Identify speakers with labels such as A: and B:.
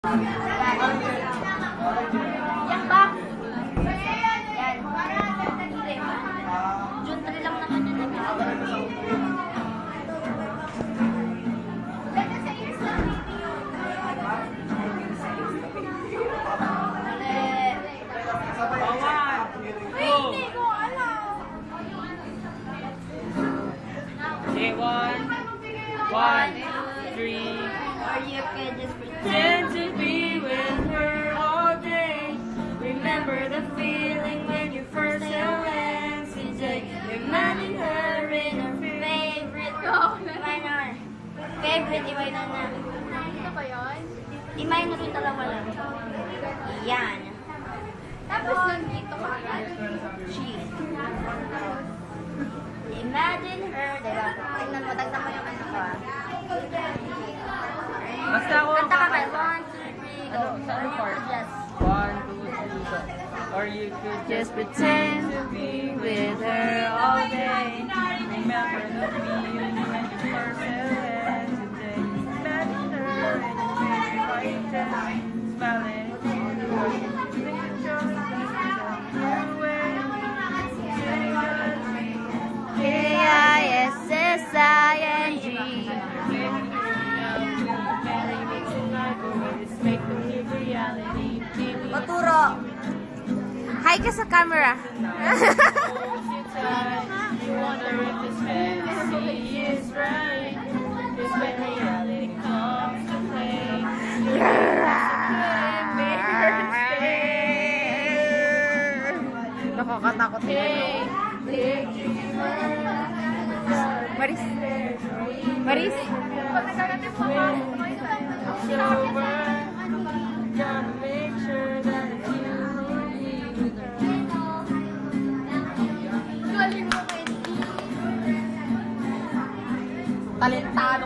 A: Yan ba? Yan. June 3 lang naman yun.
B: Okay, one, two, three.
A: Or you can just
B: Pretend to be with her all day. Remember the feeling when you first held hands today. Imagine her in her
A: favorite minor. Favorite, i-minor na.
C: Ito ba yun?
A: I-minor yung dalawa lang. Yan.
C: Tapos nandito ka agad.
A: She. Imagine her, diba? Tignan mo yung ano ko ah.
B: Basta ako ang
A: Kanta ka kayo.
B: kakanta.
A: 1, 2, 3, go.
B: Ano, saan yung part?
A: Yes.
B: 1, 2, 3, go. Or you could just pretend to be with her all day. Remember the feeling when you first held hands today. Imagine her in your favorite white dress, smiling.
A: Maturo. Hi ka sa camera. Nakakatakot. Maris. Maris.
C: Pag nagkakatin mo ka, kumain tayo. Galing mo kayo.
A: Talentado.